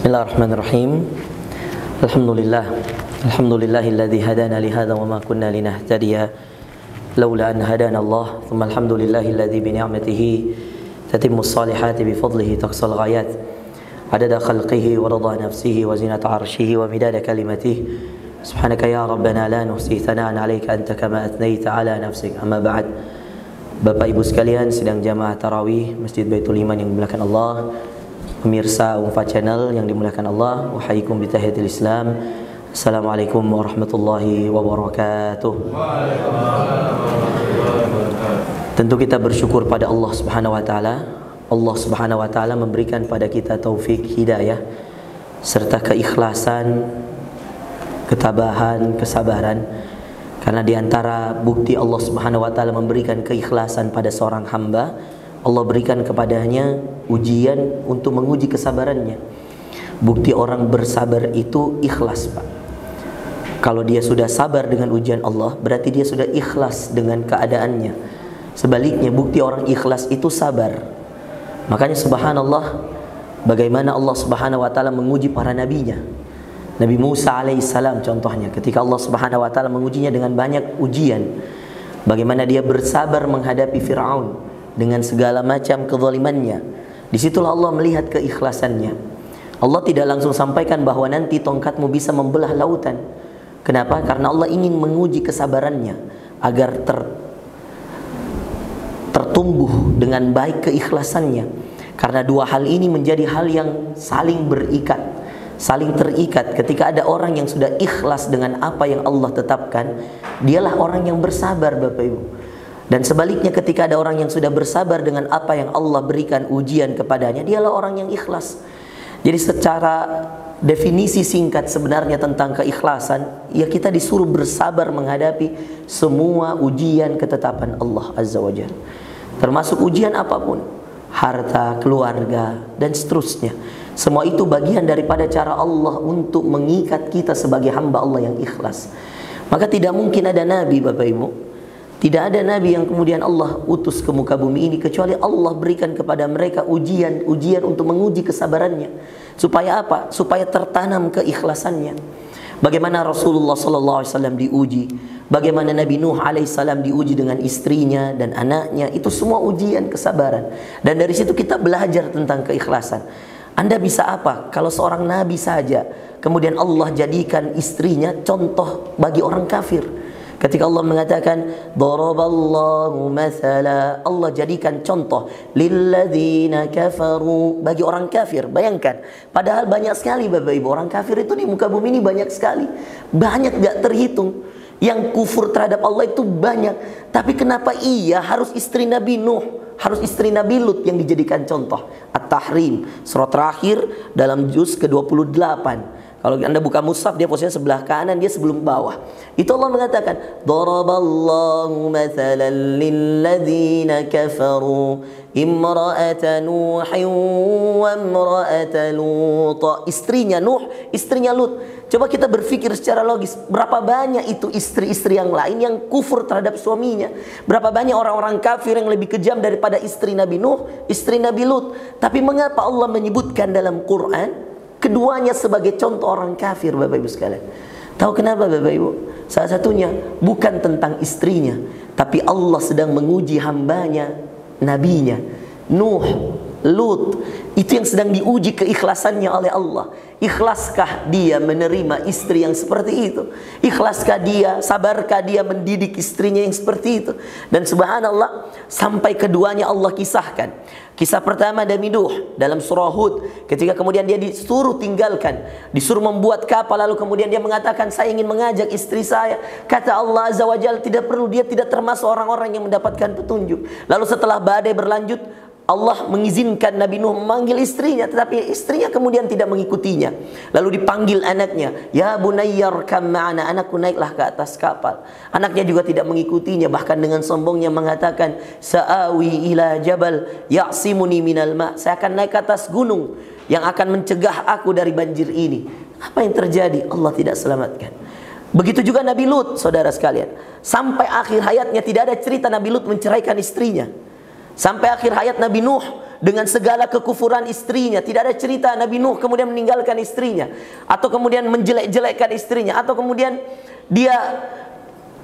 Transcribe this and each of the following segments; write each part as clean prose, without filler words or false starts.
Bismillahirrahmanirrahim. Alhamdulillah. Alhamdulillahilladzi hadana li hadza wa ma kunna linahtadiya laula an hadana Allah. Tsumma alhamdulillahilladzi bi ni'matihi tatimmu shalihati bi fadlihi taqsal ghayat. Adada khalqihi wa rida nafsihi wa zinata 'arshihi wa midada kalimatihi. Subhanaka ya Rabbana la nuhsi thana'an 'alaika anta kama athnayta 'ala nafsik. Amma ba'd. Bapak Ibu sekalian, sidang jamaah tarawih Masjid Baitul Iman yang dimuliakan Allah, pemirsa Umfa Channel yang dimuliakan Allah, wahaikum bi tahiyatil Islam. Assalamualaikum warahmatullahi wabarakatuh. Tentu kita bersyukur pada Allah Subhanahu wa taala. Allah Subhanahu wa taala memberikan pada kita taufik hidayah serta keikhlasan, ketabahan, kesabaran. Karena diantara bukti Allah Subhanahu wa taala memberikan keikhlasan pada seorang hamba, Allah berikan kepadanya ujian untuk menguji kesabarannya. Bukti orang bersabar itu ikhlas, Pak. Kalau dia sudah sabar dengan ujian Allah, berarti dia sudah ikhlas dengan keadaannya. Sebaliknya, bukti orang ikhlas itu sabar. Makanya subhanallah, bagaimana Allah Subhanahu wa taala menguji para nabinya. Nabi Musa alaihissalam contohnya, ketika Allah Subhanahu wa taala mengujinya dengan banyak ujian, bagaimana dia bersabar menghadapi Fir'aun dengan segala macam kezalimannya. Disitulah Allah melihat keikhlasannya. Allah tidak langsung sampaikan bahwa nanti tongkatmu bisa membelah lautan. Kenapa? Karena Allah ingin menguji kesabarannya agar tertumbuh dengan baik keikhlasannya. Karena dua hal ini menjadi hal yang saling berikat, saling terikat. Ketika ada orang yang sudah ikhlas dengan apa yang Allah tetapkan, dialah orang yang bersabar, Bapak Ibu. Dan sebaliknya, ketika ada orang yang sudah bersabar dengan apa yang Allah berikan ujian kepadanya, dialah orang yang ikhlas. Jadi secara definisi singkat sebenarnya tentang keikhlasan, ya kita disuruh bersabar menghadapi semua ujian ketetapan Allah Azza wa Jalla. Termasuk ujian apapun, harta, keluarga, dan seterusnya. Semua itu bagian daripada cara Allah untuk mengikat kita sebagai hamba Allah yang ikhlas. Maka tidak mungkin ada nabi, Bapak Ibu, tidak ada nabi yang kemudian Allah utus ke muka bumi ini kecuali Allah berikan kepada mereka ujian untuk menguji kesabarannya. Supaya apa? Supaya tertanam keikhlasannya. Bagaimana Rasulullah SAW diuji, bagaimana Nabi Nuh alaihissalam diuji dengan istrinya dan anaknya, itu semua ujian kesabaran. Dan dari situ kita belajar tentang keikhlasan. Anda bisa apa kalau seorang nabi saja kemudian Allah jadikan istrinya contoh bagi orang kafir? Ketika Allah mengatakan daraballahu mathala, Allah jadikan contoh lilladzina kafaru, bagi orang kafir. Bayangkan, padahal banyak sekali Bapak Ibu orang kafir itu di muka bumi ini, banyak sekali, banyak gak terhitung. Yang kufur terhadap Allah itu banyak. Tapi kenapa iya harus istri Nabi Nuh, harus istri Nabi Lut yang dijadikan contoh? At-Tahrim, surat terakhir dalam juz ke-28. Kalau Anda buka mushaf, dia posisinya sebelah kanan, dia sebelum bawah. Itu Allah mengatakan, daraballahu mathalan lilladzina kafaru imra'ata Nuhin wa imra'ata Lut. Istrinya Nuh, istrinya Lut. Coba kita berpikir secara logis, berapa banyak itu istri-istri yang lain yang kufur terhadap suaminya? Berapa banyak orang-orang kafir yang lebih kejam daripada istri Nabi Nuh, istri Nabi Lut? Tapi mengapa Allah menyebutkan dalam Quran keduanya sebagai contoh orang kafir, Bapak Ibu sekalian? Tahu kenapa, Bapak Ibu? Salah satunya bukan tentang istrinya, tapi Allah sedang menguji hambanya, nabinya Nuh, Lut. Itu yang sedang diuji keikhlasannya oleh Allah. Ikhlaskah dia menerima istri yang seperti itu? Ikhlaskah dia, sabarkah dia mendidik istrinya yang seperti itu? Dan subhanallah, sampai keduanya Allah kisahkan. Kisah pertama Nabi Nuh dalam surah Hud, ketika kemudian dia disuruh tinggalkan, disuruh membuat kapal, lalu kemudian dia mengatakan, saya ingin mengajak istri saya. Kata Allah Azza wa Jalla, tidak perlu, dia tidak termasuk orang-orang yang mendapatkan petunjuk. Lalu setelah badai berlanjut, Allah mengizinkan Nabi Nuh memanggil istrinya, tetapi istrinya kemudian tidak mengikutinya. Lalu dipanggil anaknya, ya bunayyar kam ma'ana, anakku naiklah ke atas kapal. Anaknya juga tidak mengikutinya, bahkan dengan sombongnya mengatakan, sa'awi ila jabal ya'simuni minal ma', saya akan naik ke atas gunung yang akan mencegah aku dari banjir ini. Apa yang terjadi? Allah tidak selamatkan. Begitu juga Nabi Lut, saudara sekalian. Sampai akhir hayatnya tidak ada cerita Nabi Lut menceraikan istrinya. Sampai akhir hayat Nabi Nuh dengan segala kekufuran istrinya. Tidak ada cerita Nabi Nuh kemudian meninggalkan istrinya, atau kemudian menjelek-jelekkan istrinya, atau kemudian dia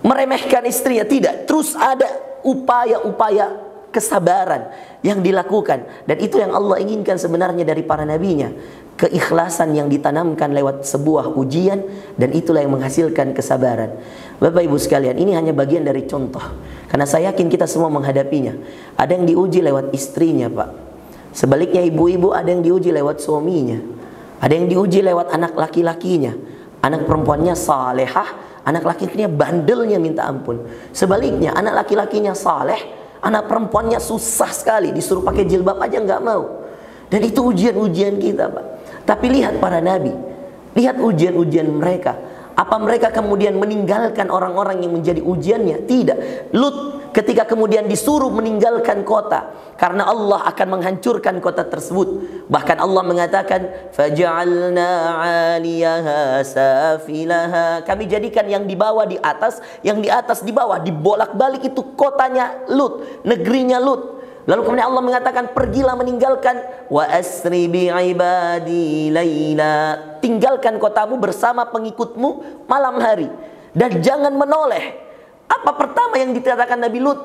meremehkan istrinya. Tidak, terus ada upaya-upaya kesabaran yang dilakukan. Dan itu yang Allah inginkan sebenarnya dari para nabinya. Keikhlasan yang ditanamkan lewat sebuah ujian, dan itulah yang menghasilkan kesabaran. Bapak Ibu sekalian, ini hanya bagian dari contoh, karena saya yakin kita semua menghadapinya. Ada yang diuji lewat istrinya, Pak. Sebaliknya ibu-ibu ada yang diuji lewat suaminya. Ada yang diuji lewat anak laki-lakinya. Anak perempuannya salehah, anak laki-lakinya bandelnya minta ampun. Sebaliknya anak laki-lakinya saleh, anak perempuannya susah sekali, disuruh pakai jilbab aja nggak mau. Dan itu ujian-ujian kita, Pak. Tapi lihat para nabi, lihat ujian-ujian mereka. Apa mereka kemudian meninggalkan orang-orang yang menjadi ujiannya? Tidak. Lut ketika kemudian disuruh meninggalkan kota, karena Allah akan menghancurkan kota tersebut. Bahkan Allah mengatakan, "Faja'alna 'aliyaha safilaha." Kami jadikan yang di bawah di atas, yang di atas di bawah. Dibolak-balik itu kotanya Lut, negerinya Lut. Lalu kemudian Allah mengatakan, pergilah meninggalkan, wa asri bi ibadi laila, tinggalkan kotamu bersama pengikutmu malam hari, dan jangan menoleh. Apa pertama yang dikatakan Nabi Lut?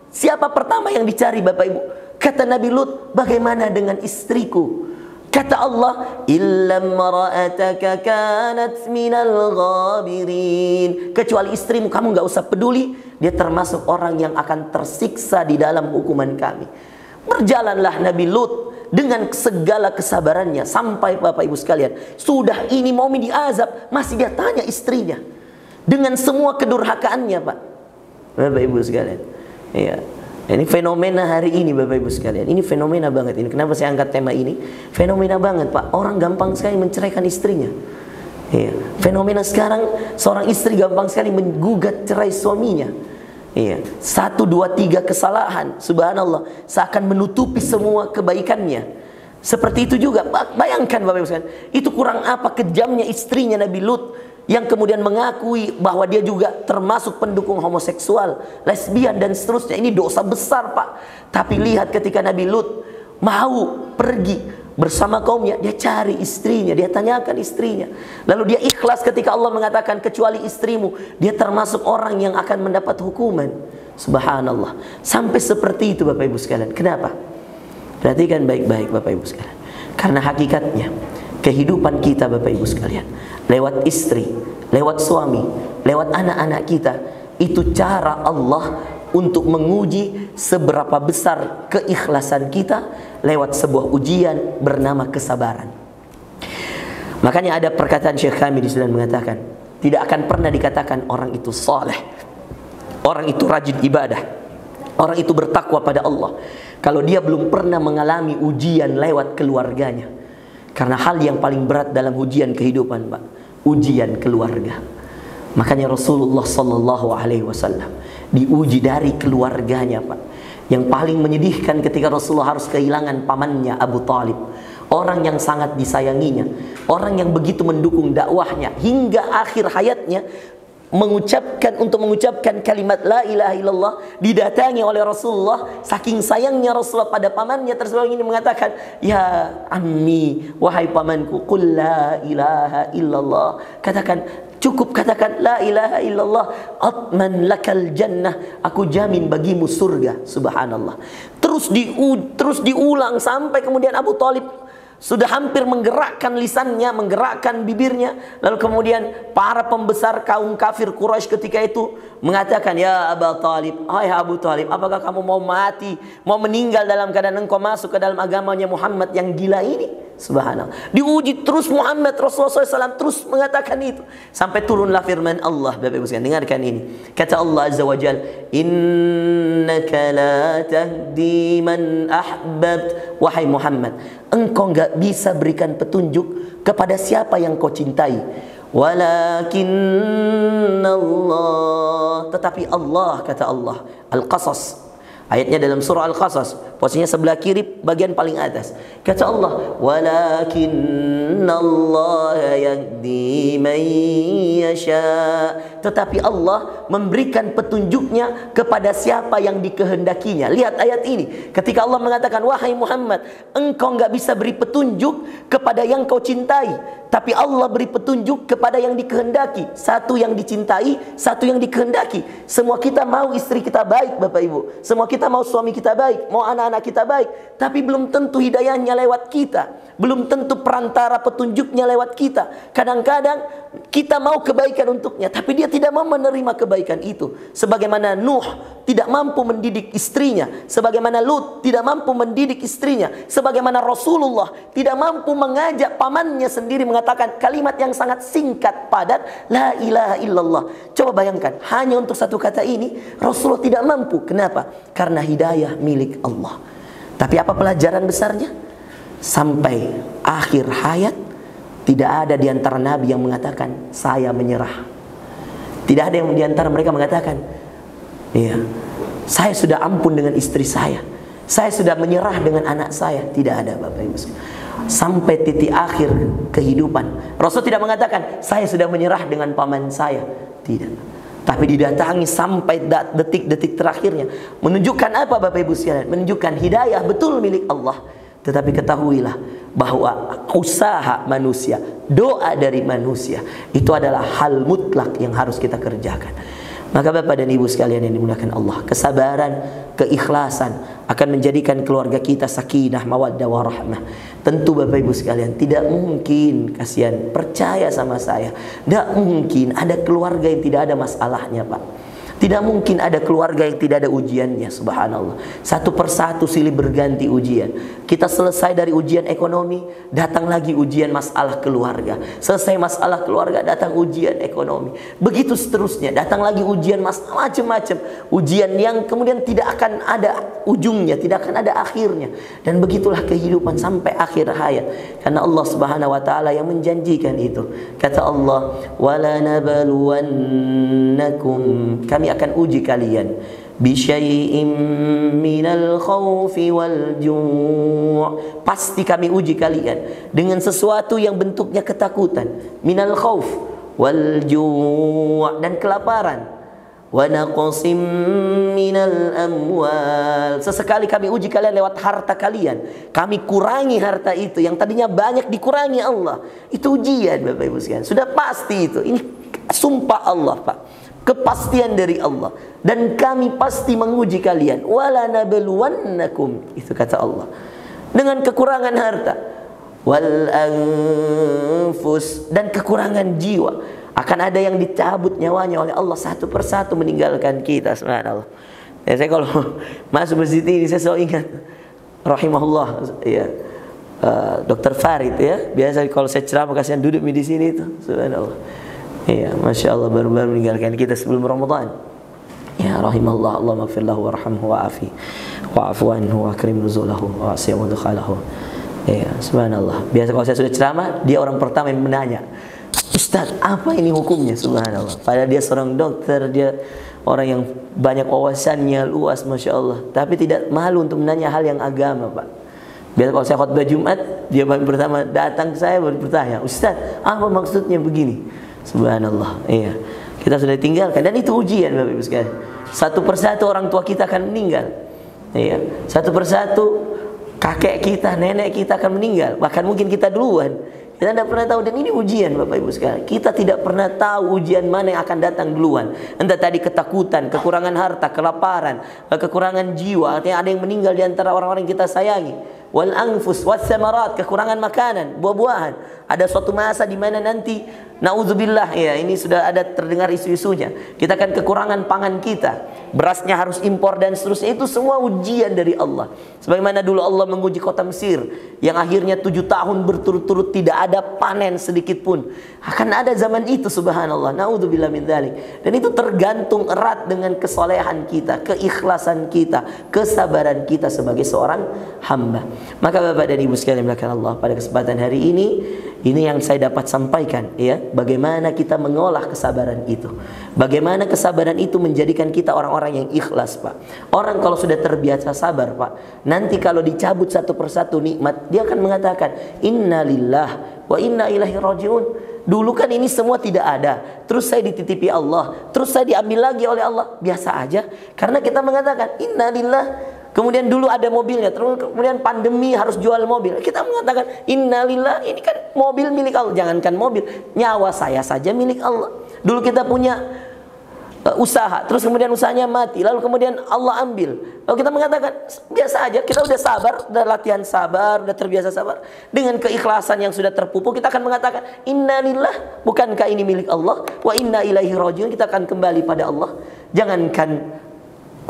Siapa pertama yang dicari, Bapak Ibu? Kata Nabi Lut, bagaimana dengan istriku? Kata Allah, illam ra'ataka kanat minal ghabirin, kecuali istrimu kamu nggak usah peduli, dia termasuk orang yang akan tersiksa di dalam hukuman kami. Berjalanlah Nabi Lut dengan segala kesabarannya, sampai Bapak Ibu sekalian, sudah ini mau diazab, masih dia tanya istrinya dengan semua kedurhakaannya, Pak. Bapak Ibu sekalian, iya. Ini fenomena hari ini, Bapak Ibu sekalian. Ini fenomena banget ini. Kenapa saya angkat tema ini? Fenomena banget, Pak. Orang gampang sekali menceraikan istrinya. Iya. Fenomena sekarang, seorang istri gampang sekali menggugat cerai suaminya. Iya. 1, 2, 3 kesalahan, subhanallah, seakan menutupi semua kebaikannya. Seperti itu juga, bayangkan Bapak Ibu sekalian, itu kurang apa kejamnya istrinya Nabi Lut, yang kemudian mengakui bahwa dia juga termasuk pendukung homoseksual, lesbian dan seterusnya. Ini dosa besar, Pak. Tapi lihat ketika Nabi Lut mau pergi bersama kaumnya, dia cari istrinya, dia tanyakan istrinya. Lalu dia ikhlas ketika Allah mengatakan, kecuali istrimu, dia termasuk orang yang akan mendapat hukuman. Subhanallah. Sampai seperti itu, Bapak Ibu sekalian. Kenapa? Perhatikan baik-baik, Bapak Ibu sekalian. Karena hakikatnya kehidupan kita, Bapak Ibu sekalian, lewat istri, lewat suami, lewat anak-anak kita, itu cara Allah untuk menguji seberapa besar keikhlasan kita lewat sebuah ujian bernama kesabaran. Makanya ada perkataan Syekh Kamil di sana mengatakan, tidak akan pernah dikatakan orang itu saleh, orang itu rajin ibadah, orang itu bertakwa pada Allah, kalau dia belum pernah mengalami ujian lewat keluarganya. Karena hal yang paling berat dalam ujian kehidupan, Pak, ujian keluarga. Makanya Rasulullah Sallallahu Alaihi Wasallam diuji dari keluarganya, Pak. Yang paling menyedihkan ketika Rasulullah harus kehilangan pamannya Abu Talib, orang yang sangat disayanginya, orang yang begitu mendukung dakwahnya hingga akhir hayatnya, untuk mengucapkan kalimat la ilaha illallah, didatangi oleh Rasulullah. Saking sayangnya Rasulullah pada pamannya tersebut, ini mengatakan, ya ammi, wahai pamanku, qul la ilaha illallah, cukup katakan la ilaha illallah, atman lakal jannah, aku jamin bagimu surga. Subhanallah. Terus diulang sampai kemudian Abu Talib sudah hampir menggerakkan lisannya, menggerakkan bibirnya. Lalu kemudian para pembesar kaum kafir Quraisy ketika itu mengatakan, ya Abu Talib, hai Abu Talib, apakah kamu mau mati, mau meninggal dalam keadaan engkau masuk ke dalam agamanya Muhammad yang gila ini? Subhanallah. Diuji terus Muhammad, Rasulullah SAW terus mengatakan itu, sampai turunlah firman Allah. Bapak Ibu sekalian, dengarkan ini. Kata Allah Azza wa Jalla, innaka la tahdi man ahbabt, wahai Muhammad, engkau enggak bisa berikan petunjuk kepada siapa yang kau cintai, walakinnallah, tetapi Allah, kata Allah. Al-Qasas, ayatnya dalam surah Al-Qasas, Posisinya sebelah kiri bagian paling atas. Kata Allah, "Walakinnallaha yahdi man yasha." Tetapi Allah memberikan petunjuknya kepada siapa yang dikehendakinya. Lihat ayat ini. Ketika Allah mengatakan, "Wahai Muhammad, engkau enggak bisa beri petunjuk kepada yang kau cintai, tapi Allah beri petunjuk kepada yang dikehendaki." Satu yang dicintai, satu yang dikehendaki. Semua kita mau istri kita baik, Bapak Ibu. Semua kita mau suami kita baik, mau anak-anak kita baik, tapi belum tentu hidayahnya lewat kita, belum tentu perantara petunjuknya lewat kita. Kadang-kadang kita mau kebaikan untuknya, tapi dia tidak mau menerima kebaikan itu. Sebagaimana Nuh tidak mampu mendidik istrinya, sebagaimana Lut tidak mampu mendidik istrinya, sebagaimana Rasulullah tidak mampu mengajak pamannya sendiri mengatakan kalimat yang sangat singkat padat, la ilaha illallah. Coba bayangkan, hanya untuk satu kata ini Rasulullah tidak mampu. Kenapa? Karena hidayah milik Allah. Tapi apa pelajaran besarnya? Sampai akhir hayat tidak ada di antara nabi yang mengatakan saya menyerah. Tidak ada yang di antara mereka mengatakan, iya, saya sudah ampun dengan istri saya sudah menyerah dengan anak saya. Tidak ada, Bapak Ibu. Sampai titik akhir kehidupan Rasul tidak mengatakan saya sudah menyerah dengan paman saya. Tidak. Tapi didatangi sampai detik-detik terakhirnya. Menunjukkan apa, Bapak Ibu sekalian? Menunjukkan hidayah betul milik Allah. Tetapi ketahuilah bahwa usaha manusia, doa dari manusia, itu adalah hal mutlak yang harus kita kerjakan. Maka Bapak dan Ibu sekalian yang dimuliakan Allah, kesabaran, keikhlasan akan menjadikan keluarga kita sakinah, mawaddah, warahmah. Tentu Bapak Ibu sekalian, tidak mungkin, kasihan, percaya sama saya, tidak mungkin ada keluarga yang tidak ada masalahnya, Pak. Tidak mungkin ada keluarga yang tidak ada ujiannya, subhanallah. Satu persatu silih berganti ujian. Kita selesai dari ujian ekonomi, datang lagi ujian masalah keluarga. Selesai masalah keluarga, datang ujian ekonomi. Begitu seterusnya, datang lagi ujian masalah macam-macam. Ujian yang kemudian tidak akan ada ujungnya, tidak akan ada akhirnya. Dan begitulah kehidupan sampai akhir hayat. Karena Allah Subhanahu wa taala yang menjanjikan itu. Kata Allah, "Wala nabluwannakum," kami akan uji kalian bisyai'im minal khawfi wal ju'. Pasti kami uji kalian dengan sesuatu yang bentuknya ketakutan, minal khawf wal ju' dan kelaparan, wa naqsim minal amwal. Sesekali kami uji kalian lewat harta kalian. Kami kurangi harta itu yang tadinya banyak, dikurangi Allah. Itu ujian, Bapak Ibu sekalian. Sudah pasti itu. Ini sumpah Allah, Pak. Kepastian dari Allah. Dan kami pasti menguji kalian. Wala nabluwannakum, itu kata Allah, dengan kekurangan harta, wal anfus, dan kekurangan jiwa. Akan ada yang dicabut nyawanya oleh Allah satu persatu meninggalkan kita, subhanallah. Ya, saya kalau masuk masjid ini saya selalu ingat rahimahullah, ya, Dr. Farid, ya. Biasa kalau saya ceramah kasihan duduk di sini itu, subhanallah. Ya, Masya Allah, baru-baru meninggalkan kita sebelum Ramadan. Ya, rahimahullah, Allah maghfir lahu warhamhu wa'afi wa'afu anhu wa akrim nuzulahu wa asya mudkhalahu. Ya, subhanallah. Biasa kalau saya sudah ceramah, dia orang pertama yang menanya, "Ustaz, apa ini hukumnya?" Subhanallah. Padahal dia seorang dokter, dia orang yang banyak wawasannya luas, Masya Allah. Tapi tidak malu untuk menanya hal yang agama, Pak. Biasa kalau saya khutbah Jumat, dia paling pertama datang ke saya baru bertanya, "Ustaz, apa maksudnya begini?" Subhanallah. Iya. Kita sudah tinggalkan, dan itu ujian, Bapak Ibu sekalian. Satu persatu orang tua kita akan meninggal. Iya. Satu persatu kakek kita, nenek kita akan meninggal. Bahkan mungkin kita duluan. Kita tidak pernah tahu, dan ini ujian, Bapak Ibu sekalian. Kita tidak pernah tahu ujian mana yang akan datang duluan. Entah tadi ketakutan, kekurangan harta, kelaparan, kekurangan jiwa, artinya ada yang meninggal di antara orang-orang yang kita sayangi. Wal anfus was samarat, kekurangan makanan, buah-buahan. Ada suatu masa di mana nanti naudzubillah, ya, ini sudah ada terdengar isu-isunya, kita akan kekurangan pangan kita, berasnya harus impor dan seterusnya. Itu semua ujian dari Allah. Sebagaimana dulu Allah menguji kota Mesir yang akhirnya 7 tahun berturut-turut tidak ada panen sedikit pun. Akan ada zaman itu, subhanallah, naudzubillah min dzalik. Dan itu tergantung erat dengan kesolehan kita, keikhlasan kita, kesabaran kita sebagai seorang hamba. Maka Bapak dan Ibu sekalian, melakukan Allah, pada kesempatan hari ini Ini yang saya dapat sampaikan, ya. Bagaimana kita mengolah kesabaran itu. Bagaimana kesabaran itu menjadikan kita orang-orang yang ikhlas, Pak. Orang kalau sudah terbiasa sabar, Pak, nanti kalau dicabut satu persatu nikmat, dia akan mengatakan, Inna lillah wa inna ilaihi rajiun. Dulu kan ini semua tidak ada, terus saya dititipi Allah, terus saya diambil lagi oleh Allah. Biasa aja, karena kita mengatakan, Inna lillah. Kemudian dulu ada mobilnya, terus kemudian pandemi harus jual mobil. Kita mengatakan, innalillah, ini kan mobil milik Allah. Jangankan mobil, nyawa saya saja milik Allah. Dulu kita punya usaha, terus kemudian usahanya mati, lalu kemudian Allah ambil. Lalu kita mengatakan, biasa aja, kita udah sabar, udah latihan sabar, udah terbiasa sabar. Dengan keikhlasan yang sudah terpupuk, kita akan mengatakan, innalillah, bukankah ini milik Allah? Wa inna ilaihi rajiun, kita akan kembali pada Allah. Jangankan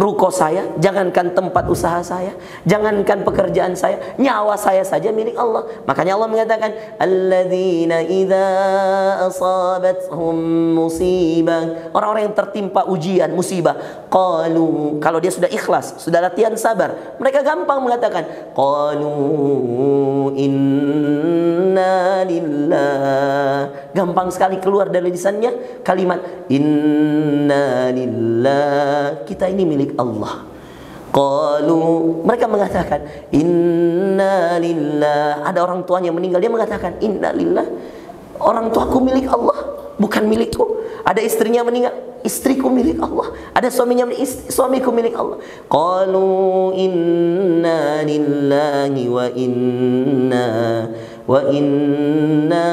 ruko saya, jangankan tempat usaha saya, jangankan pekerjaan saya, nyawa saya saja milik Allah. Makanya Allah mengatakan, alladzina idza asabathum musibah, orang-orang yang tertimpa ujian, musibah, qalu, kalau dia sudah ikhlas, sudah latihan sabar, mereka gampang mengatakan, qalu inna lillah. Gampang sekali keluar dari lisannya kalimat inna lillah, kita ini milik Allah. Qalu, mereka mengatakan inna lillah. Ada orang tuanya meninggal, dia mengatakan inna lillah, orang tuaku milik Allah, bukan milikku. Ada istrinya meninggal, istriku milik Allah. Ada suaminya meninggal, suamiku milik Allah. Qalu inna lillahi wa inna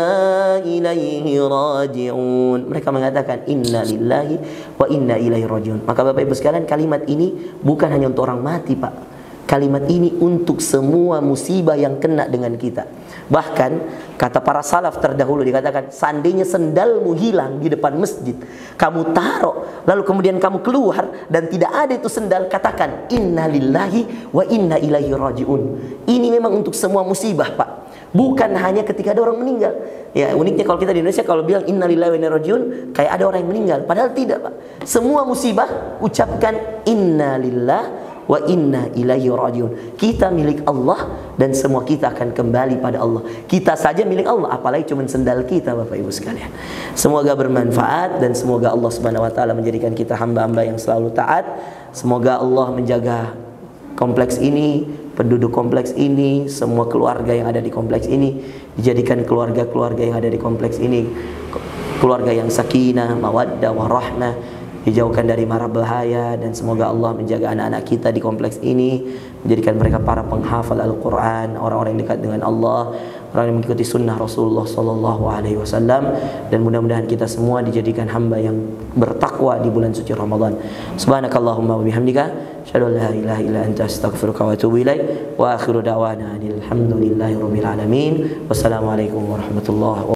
ilaihi raji'un. Mereka mengatakan inna lillahi wa inna ilaihi raji'un. Maka Bapak Ibu sekalian, kalimat ini bukan hanya untuk orang mati, Pak. Kalimat ini untuk semua musibah yang kena dengan kita. Bahkan kata para salaf terdahulu dikatakan, seandainya sendalmu hilang di depan masjid, kamu taruh, lalu kemudian kamu keluar dan tidak ada itu sendal, katakan inna lillahi wa inna ilaihi raji'un. Ini memang untuk semua musibah, Pak. Bukan hanya ketika ada orang meninggal. Ya, uniknya kalau kita di Indonesia kalau bilang innalillahi wa inna ilaihi raji'un, kayak ada orang yang meninggal. Padahal tidak, Pak. Semua musibah ucapkan innalillahi wa inna ilaihi raji'un. Kita milik Allah dan semua kita akan kembali pada Allah. Kita saja milik Allah, apalagi cuma sendal kita, Bapak Ibu sekalian. Semoga bermanfaat dan semoga Allah Subhanahu wa taala menjadikan kita hamba-hamba yang selalu taat. Semoga Allah menjaga kompleks ini, penduduk kompleks ini, semua keluarga yang ada di kompleks ini dijadikan keluarga-keluarga yang ada di kompleks ini keluarga yang sakinah, mawaddah, warahmah, dijauhkan dari mara bahaya. Dan semoga Allah menjaga anak-anak kita di kompleks ini, menjadikan mereka para penghafal Al-Quran, orang-orang yang dekat dengan Allah, orang yang mengikuti sunnah Rasulullah SAW. Dan mudah-mudahan kita semua dijadikan hamba yang bertakwa di bulan suci Ramadan. Subhanakallahumma wa bihamdika, asyhadu an la ilaha illa anta, astaghfiruka wa atubu ilaik. Wa akhiru da'wana alhamdulillahi rabbil alamin. Wassalamualaikum warahmatullahi wabarakatuh.